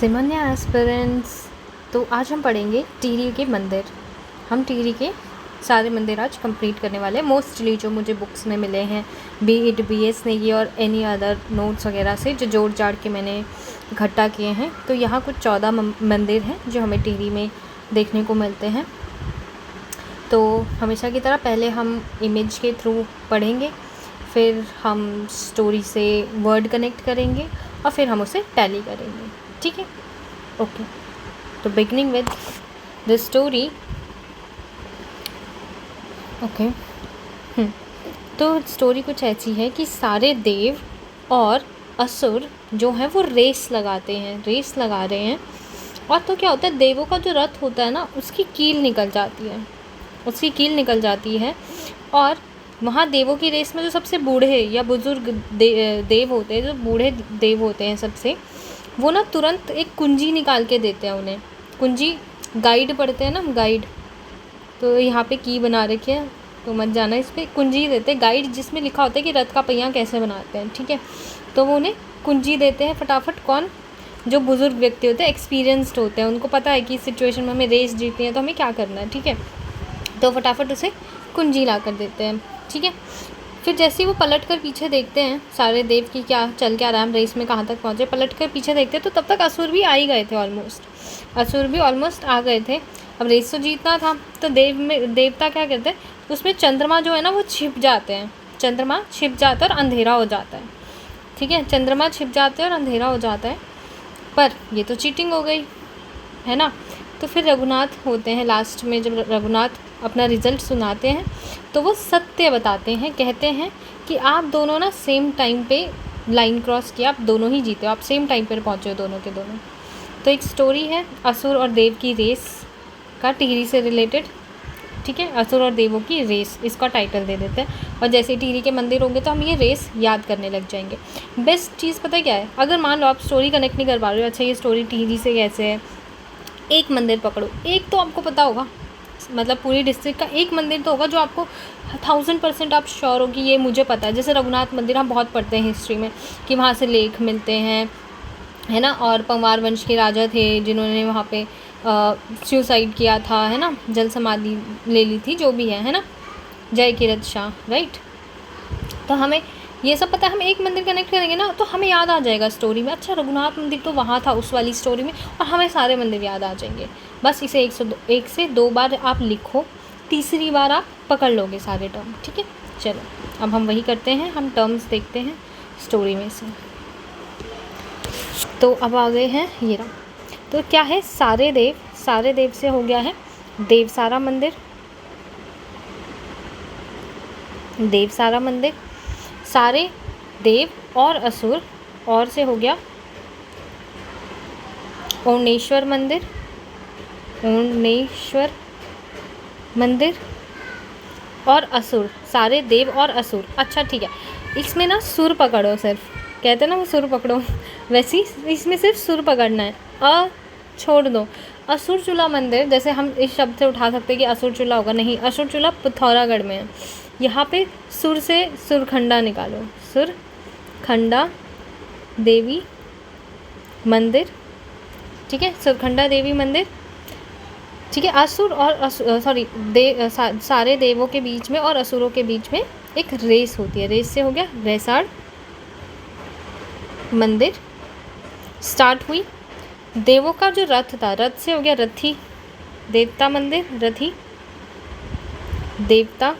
सिमन्या aspirants. तो आज हम पढ़ेंगे टिहरी के मंदिर। हम टिहरी के सारे मंदिर आज कंप्लीट करने वाले हैं, मोस्टली जो मुझे बुक्स में मिले हैं, बी इट BS नेगी और एनी अदर नोट्स वगैरह से जो जोड़ जाड़ के मैंने इकट्ठा किए हैं। तो यहाँ कुछ 14 मंदिर हैं जो हमें टिहरी में देखने को मिलते हैं। तो हमेशा की तरह पहले हम इमेज के थ्रू पढ़ेंगे, फिर हम स्टोरी से वर्ड कनेक्ट करेंगे और फिर हम उसे टैली करेंगे। ठीक है, ओके। तो beginning with the story. Okay. तो स्टोरी कुछ ऐसी है कि सारे देव और असुर जो हैं वो रेस लगा रहे हैं। और तो क्या होता है, देवों का जो रथ होता है ना, उसकी कील निकल जाती है और वहाँ देवों की रेस में जो सबसे बूढ़े या बुजुर्ग देव होते हैं, जो बूढ़े देव होते हैं सबसे, वो ना तुरंत एक कुंजी निकाल के देते हैं उन्हें। कुंजी गाइड पढ़ते हैं ना, गाइड। तो यहाँ पे की बना रखी है तो मत जाना, इस पर कुंजी देते हैं, गाइड जिसमें लिखा होता है कि रथ का पहिया कैसे बनाते हैं। ठीक है, तो वो उन्हें कुंजी देते हैं फटाफट। कौन? जो बुज़ुर्ग व्यक्ति होते हैं, एक्सपीरियंस्ड होते हैं, उनको पता है कि इस सिचुएशन में हमें रेस जीतनी है तो हमें क्या करना है। ठीक है, तो फटाफट उसे कुंजी ला कर देते हैं। ठीक है, फिर जैसे ही वो पलट कर पीछे देखते हैं सारे देव की क्या चल के आराम रेस में कहाँ तक पहुँचे, पलट कर पीछे देखते हैं तो तब तक असुर भी आ ही गए थे, ऑलमोस्ट आ गए थे। अब रेस तो जीतना था, तो देवता क्या करते हैं, उसमें चंद्रमा जो है ना वो छिप जाते हैं। चंद्रमा छिप जाता है और अंधेरा हो जाता है। ठीक है, चंद्रमा छिप जाते हैं और अंधेरा हो जाता है, पर ये तो चीटिंग हो गई है ना। तो फिर रघुनाथ होते हैं लास्ट में, जब रघुनाथ अपना रिज़ल्ट सुनाते हैं तो वो सत्य बताते हैं, कहते हैं कि आप दोनों ना सेम टाइम पे लाइन क्रॉस किया, आप दोनों ही जीते हो, आप सेम टाइम पर पहुँचे हो दोनों के दोनों। तो एक स्टोरी है असुर और देव की रेस का, टिहरी से रिलेटेड। ठीक है, असुर और देवों की रेस, इसका टाइटल दे देते हैं। और जैसे टिहरी के मंदिर होंगे तो हम ये रेस याद करने लग जाएंगे। बेस्ट चीज़ पता है क्या है, अगर मान लो आप स्टोरी कनेक्ट नहीं कर पा रहे हो, अच्छा ये स्टोरी टिहरी से कैसे है, एक मंदिर पकड़ो, एक तो आपको पता होगा, मतलब पूरी डिस्ट्रिक्ट का एक मंदिर तो होगा जो आपको 1000% आप श्योर हो कि ये मुझे पता है। जैसे रघुनाथ मंदिर हम बहुत पढ़ते हैं हिस्ट्री में कि वहाँ से लेख मिलते हैं, है ना। और पंवार वंश के राजा थे जिन्होंने वहाँ पे सुसाइड किया था, है ना, जल समाधि ले ली थी, जो भी है ना, जय कीरत शाह, राइट। तो हमें ये सब पता है, हम एक मंदिर कनेक्ट करेंगे ना तो हमें याद आ जाएगा स्टोरी में, अच्छा रघुनाथ मंदिर तो वहाँ था उस वाली स्टोरी में, और हमें सारे मंदिर याद आ जाएंगे। बस इसे 1 से 2 बार आप लिखो, तीसरी बार आप पकड़ लोगे सारे टर्म। ठीक है, चलो अब हम वही करते हैं, हम टर्म्स देखते हैं स्टोरी में से। तो अब आ गए हैं ये रहा। तो क्या है, सारे देव से हो गया है देवसारा मंदिर, सारे देव और असुर, और से हो गया ओणेश्वर मंदिर और असुर, सारे देव और असुर। अच्छा ठीक है, इसमें ना सुर पकड़ो, सिर्फ कहते हैं ना वो सुर पकड़ो, वैसे ही इसमें सिर्फ सुर पकड़ना है, छोड़ दो। असुर चूल्हा मंदिर, जैसे हम इस शब्द से उठा सकते हैं कि असुर चूल्हा होगा, नहीं, असुर चूल्हा पिथौरागढ़ में है। यहाँ पे सुर से सुरखंडा निकालो, सुरखंडा देवी मंदिर। ठीक है, सुरखंडा देवी मंदिर। ठीक है, असुर और सारे देवों के बीच में और असुरों के बीच में एक रेस होती है, रेस से हो गया रेसाड़ मंदिर स्टार्ट हुई। देवों का जो रथ था, रथ से हो गया रथी देवता मंदिर, रथी देवता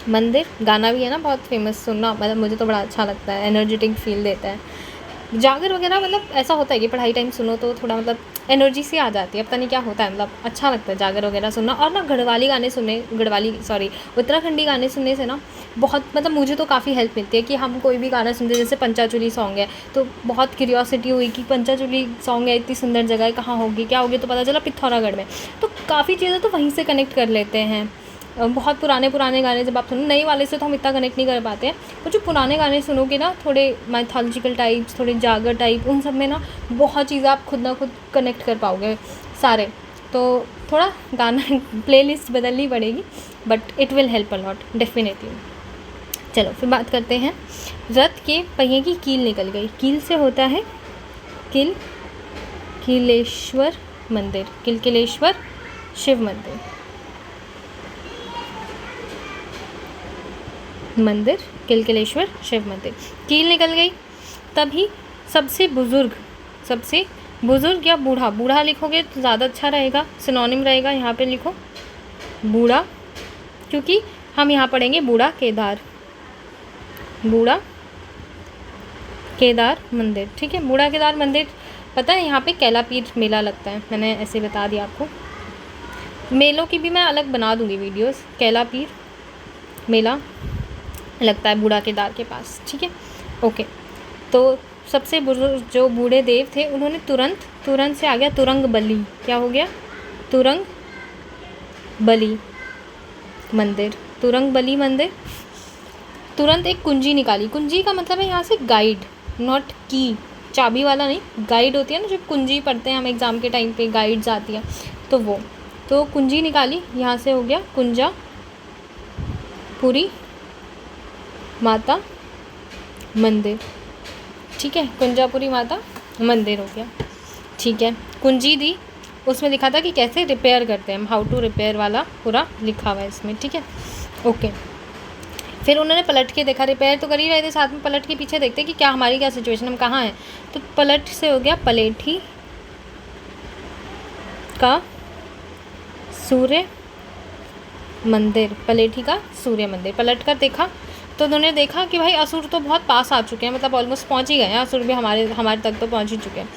मंदिर। गाना भी है ना बहुत फेमस, सुनना, मतलब मुझे तो बड़ा अच्छा लगता है, एनर्जेटिक फील देता है। जागर वगैरह, मतलब ऐसा होता है कि पढ़ाई टाइम सुनो तो थोड़ा मतलब एनर्जी सी आ जाती है, पता नहीं क्या होता है, मतलब अच्छा लगता है जागर वगैरह सुनना। और ना उत्तराखंडी गाने सुनने से ना बहुत, मतलब मुझे तो काफ़ी हेल्प मिलती है कि हम कोई भी गाना सुनते, जैसे पंचाचूली सॉन्ग है तो बहुत क्यूरियोसिटी हुई कि पंचाचूली सॉन्ग है, इतनी सुंदर जगह है, कहाँ होगी, क्या होगी, तो पता चला पिथौरागढ़ में। तो काफ़ी चीज़ें तो वहीं से कनेक्ट कर लेते हैं। बहुत पुराने गाने जब आप सुनो, नए वाले से तो हम इतना कनेक्ट नहीं कर पाते हैं, पर जो पुराने गाने सुनोगे ना, थोड़े माइथोलॉजिकल टाइप्स, थोड़े जागर टाइप, उन सब में ना बहुत चीज़ें आप खुद ना खुद कनेक्ट कर पाओगे सारे। तो थोड़ा गाना प्लेलिस्ट बदलनी पड़ेगी, but it will help a lot definitely. चलो फिर बात करते हैं, रथ के पहिए की कील निकल गई। कील से होता है किल, किलकिलेश्वर मंदिर, किलकिलेश्वर शिव मंदिर, मंदिर किलकिलेश्वर शिव मंदिर। कील निकल गई। तभी सबसे बुजुर्ग या बूढ़ा, बूढ़ा लिखोगे तो ज़्यादा अच्छा रहेगा, सिनोनिम रहेगा। यहाँ पे लिखो बूढ़ा, क्योंकि हम यहाँ पढ़ेंगे बूढ़ा केदार, बूढ़ा केदार मंदिर। ठीक है, बूढ़ा केदार मंदिर। पता है यहाँ पे कैलापीर मेला लगता है, मैंने ऐसे बता दिया आपको। मेलों की भी मैं अलग बना दूँगी वीडियोस। कैलापीर मेला लगता है बूढ़ा केदार के पास। ठीक है, ओके। तो सबसे बुजुर्ग जो बूढ़े देव थे उन्होंने तुरंत से आ गया तुरंग बली। क्या हो गया? तुरंग बली मंदिर, तुरंग बली मंदिर। तुरंत एक कुंजी निकाली। कुंजी का मतलब है यहाँ से गाइड, नॉट की, चाबी वाला नहीं। गाइड होती है ना, जब कुंजी पढ़ते हैं हम एग्ज़ाम के टाइम पे, गाइड्स आती हैं, तो वो तो कुंजी निकाली। यहाँ से हो गया कुंजा पुरी माता मंदिर। ठीक है, कुंजापुरी माता मंदिर हो गया। ठीक है, कुंजी दी, उसमें लिखा था कि कैसे रिपेयर करते हैं हम, हाउ टू रिपेयर वाला पूरा लिखा हुआ है इसमें। ठीक है, ओके। फिर उन्होंने पलट के देखा, रिपेयर तो कर ही रहे थे, साथ में पलट के पीछे देखते कि क्या हमारी क्या सिचुएशन, हम कहाँ हैं। तो पलट से हो गया पलेठी का सूर्य मंदिर, पलेठी का सूर्य मंदिर। पलट कर देखा तो उन्होंने देखा कि भाई असुर तो बहुत पास आ चुके हैं, मतलब ऑलमोस्ट पहुंच ही गए हैं, असुर भी हमारे तक तो पहुंच ही चुके हैं।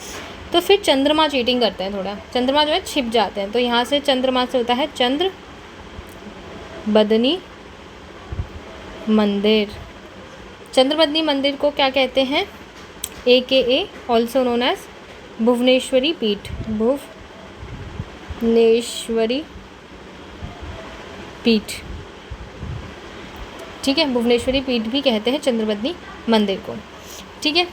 तो फिर चंद्रमा चीटिंग करते हैं थोड़ा, चंद्रमा जो है छिप जाते हैं। तो यहाँ से चंद्रमा से होता है चंद्र बदनी मंदिर। चंद्रबदनी मंदिर को क्या कहते हैं? AKA also known as Bhuvaneshwari Peeth, Bhuvaneshwari पीठ। ठीक है, भुवनेश्वरी पीठ भी कहते हैं चंद्रबदनी मंदिर को। ठीक है,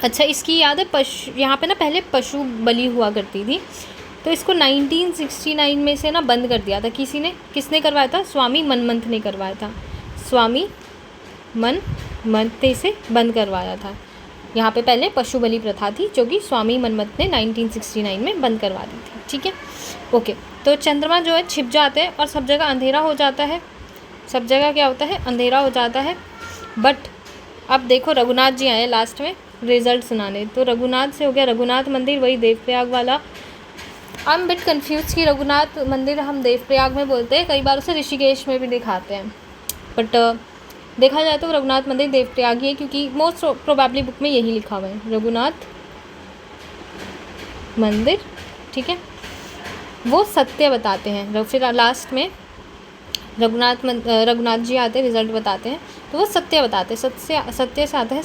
अच्छा, इसकी याद है यहाँ पे ना पहले पशु बलि हुआ करती थी, तो इसको 1969 में से ना बंद कर दिया था किसने करवाया था? स्वामी मनमंथ ने करवाया था। स्वामी मनमंथ ने इसे बंद करवाया था। यहाँ पे पहले पशु बलि प्रथा थी, जो कि स्वामी मनमंथ ने 1969 में बंद करवा दी थी। ठीक है, ओके। तो चंद्रमा जो है छिप जाते हैं और सब जगह अंधेरा हो जाता है, सब जगह क्या होता है? अंधेरा हो जाता है। बट अब देखो रघुनाथ जी आए लास्ट में रिजल्ट सुनाने, तो रघुनाथ से हो गया रघुनाथ मंदिर, वही देवप्रयाग वाला। आई एम बिट कन्फ्यूज कि रघुनाथ मंदिर हम देवप्रयाग में बोलते हैं, कई बार उसे ऋषिकेश में भी दिखाते हैं, बट देखा जाए तो रघुनाथ मंदिर देवप्रयाग ही है, क्योंकि मोस्ट प्रोबेबली बुक में यही लिखा हुआ है, रघुनाथ मंदिर। ठीक है, वो सत्य बताते हैं। फिर लास्ट में रघुनाथ जी आते हैं, रिजल्ट बताते हैं, तो वो सत्य बताते हैं। सत्य से आता है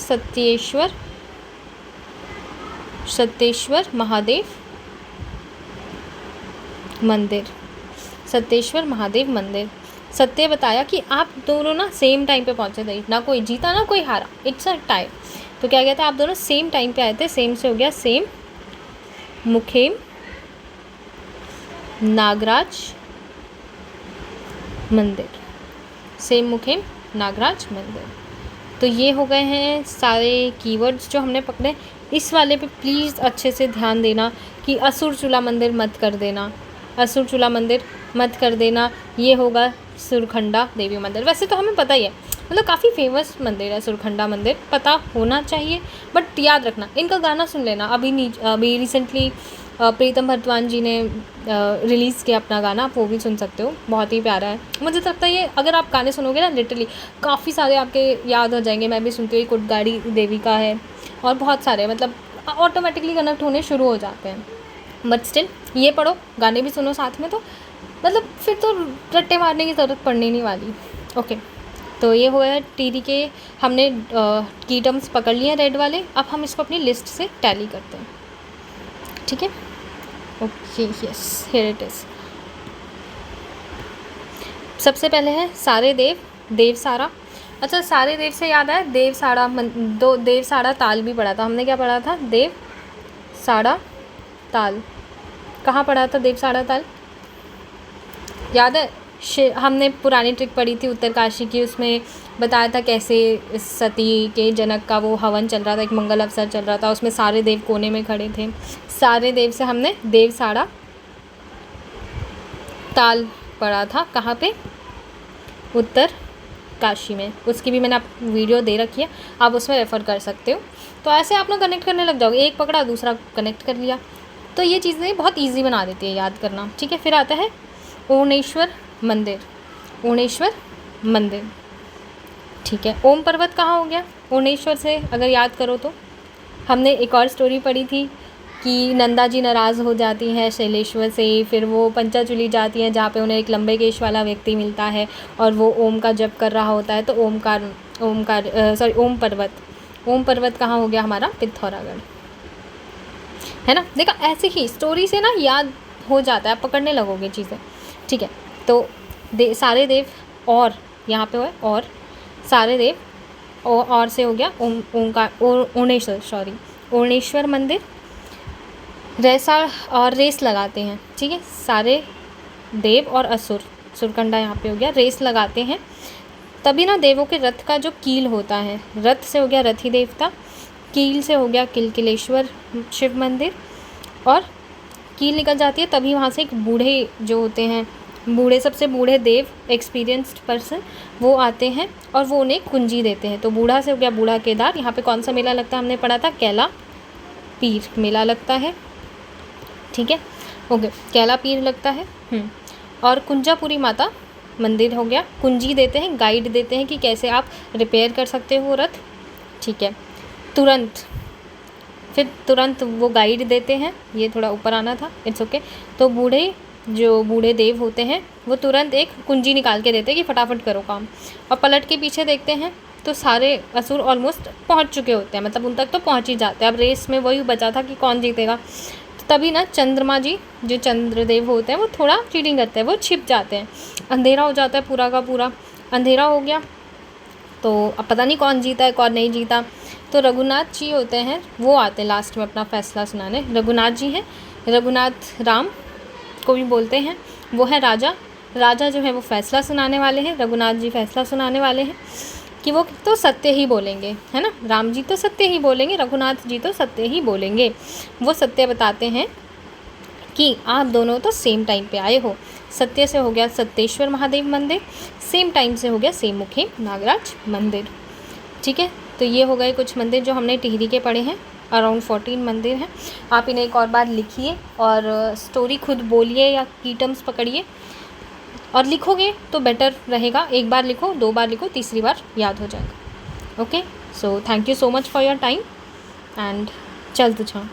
सत्येश्वर महादेव मंदिर, सत्येश्वर महादेव मंदिर। सत्य बताया कि आप दोनों ना सेम टाइम पे पहुंचे थे, ना कोई जीता ना कोई हारा, इट्स अ टाइम। तो क्या कहते हैं, आप दोनों सेम टाइम पे आए थे। सेम से हो गया सेम मुखेम नागराज मंदिर, सेम मुखेम नागराज मंदिर। तो ये हो गए हैं सारे कीवर्ड्स जो हमने पकड़े। इस वाले पे प्लीज़ अच्छे से ध्यान देना कि असुर चूला मंदिर मत कर देना, असुर चूला मंदिर मत कर देना। ये होगा सुरखंडा देवी मंदिर। वैसे तो हमें पता ही है, मतलब काफ़ी फेमस मंदिर है सुरखंडा मंदिर, पता होना चाहिए। बट याद रखना, इनका गाना सुन लेना। अभी रिसेंटली प्रीतम भरद्वाज जी ने रिलीज़ किया अपना गाना, आप वो भी सुन सकते हो, बहुत ही प्यारा है। मुझे तो लगता है ये अगर आप गाने सुनोगे ना, लिटरली काफ़ी सारे आपके याद हो जाएंगे। मैं भी सुनती हूँ, कुटगाड़ी देवी का है और बहुत सारे, मतलब ऑटोमेटिकली कनेक्ट होने शुरू हो जाते हैं। बट स्टिल ये पढ़ो, गाने भी सुनो साथ में, तो मतलब फिर तो रट्टे मारने की ज़रूरत पड़ने नहीं वाली। ओके, तो ये हो गया टीडी के, हमने की टर्म्स पकड़ लिए हैं रेड वाले। अब हम इसको अपनी लिस्ट से टैली करते हैं। ठीक है, okay, yes, here it is. सबसे पहले है सारे देव, देव सारा। अच्छा, सारे देव से याद आया, देव साड़ा ताल भी पढ़ा था हमने। क्या पढ़ा था? देव साड़ा ताल। कहाँ पढ़ा था देव साड़ा ताल? याद है? हमने पुरानी ट्रिक पढ़ी थी उत्तरकाशी की, उसमें बताया था कैसे सती के जनक का वो हवन चल रहा था, एक मंगल अवसर चल रहा था, उसमें सारे देव कोने में खड़े थे। सारे देव से हमने देव साड़ा ताल पढ़ा था, कहाँ पे? उत्तर काशी में। उसकी भी मैंने आप वीडियो दे रखी है, आप उसमें रेफ़र कर सकते हो। तो ऐसे आप लोग कनेक्ट करने लग जाओगे, एक पकड़ा दूसरा कनेक्ट कर लिया, तो ये चीज़ें बहुत ईजी बना देती है याद करना। ठीक है, फिर आता है ओणेश्वर मंदिर। ओणेश्वर मंदिर, ठीक है। ओम पर्वत कहाँ हो गया? ओणेश्वर से अगर याद करो तो हमने एक और स्टोरी पढ़ी थी कि नंदा जी नाराज़ हो जाती हैं शैलेश्वर से, फिर वो पंचाचूली जाती हैं जहाँ पे उन्हें एक लंबे केश वाला व्यक्ति मिलता है और वो ओम का जप कर रहा होता है। तो ओम पर्वत कहाँ हो गया हमारा? पिथौरागढ़, है ना। देखा, ऐसे ही स्टोरी से ना याद हो जाता है, आप पकड़ने लगोगे चीज़ें। ठीक है, तो सारे देव, और यहाँ पे हुआ और सारे देव, और से हो गया ओणेश्वर मंदिर। रैसा और रेस लगाते हैं, ठीक है। सारे देव और असुर, सुरकंडा यहाँ पे हो गया, रेस लगाते हैं। तभी ना देवों के रथ का जो कील होता है, रथ से हो गया रथी देवता, कील से हो गया किलकिलेश्वर शिव मंदिर, और कील निकल जाती है तभी वहाँ से एक बूढ़े जो होते हैं, बूढ़े सबसे बूढ़े देव, एक्सपीरियंस्ड पर्सन, वो आते हैं और वो उन्हें कुंजी देते हैं। तो बूढ़ा से हो गया बूढ़ा केदार। यहाँ पे कौन सा मेला लगता है हमने पढ़ा था? कैला पीर मेला लगता है, ठीक है, ओके, कैला पीर लगता है। और कुंजापुरी माता मंदिर हो गया। कुंजी देते हैं, गाइड देते हैं कि कैसे आप रिपेयर कर सकते हो रथ, ठीक है। तुरंत वो गाइड देते हैं, ये थोड़ा ऊपर आना था, इट्स ओके। तो बूढ़े देव होते हैं वो तुरंत एक कुंजी निकाल के देते हैं कि फटाफट करो काम। और पलट के पीछे देखते हैं तो सारे असुर ऑलमोस्ट पहुंच चुके होते हैं, मतलब उन तक तो पहुंच ही जाते हैं। अब रेस में वही बचा था कि कौन जीतेगा। तो तभी ना चंद्रमा जी, जो चंद्रदेव होते हैं, वो थोड़ा चीटिंग करते हैं, वो छिप जाते हैं। अंधेरा हो जाता है, पूरा का पूरा अंधेरा हो गया। तो अब पता नहीं कौन जीता है कौन नहीं जीता। तो रघुनाथ जी होते हैं, वो आते हैं लास्ट में अपना फैसला सुनाने। रघुनाथ जी हैं, रघुनाथ राम को भी बोलते हैं, वो है राजा जो है वो फैसला सुनाने वाले हैं। रघुनाथ जी फैसला सुनाने वाले हैं कि वो तो सत्य ही बोलेंगे, है ना। राम जी तो सत्य ही बोलेंगे, रघुनाथ जी तो सत्य ही बोलेंगे। वो सत्य बताते हैं कि आप दोनों तो सेम टाइम पे आए हो। सत्य से हो गया सत्येश्वर महादेव मंदिर, सेम टाइम से हो गया सेम मुखी नागराज मंदिर, ठीक है। तो ये हो गए कुछ मंदिर जो हमने टिहरी के पढ़े हैं। अराउंड 14 मंदिर हैं। आप इन्हें एक और बार लिखिए और स्टोरी खुद बोलिए या की टर्म्स पकड़िए और लिखोगे तो बेटर रहेगा। एक बार लिखो, 2 बार लिखो, तीसरी बार याद हो जाएगा। Okay, so thank you so much for your time and चल तुझा।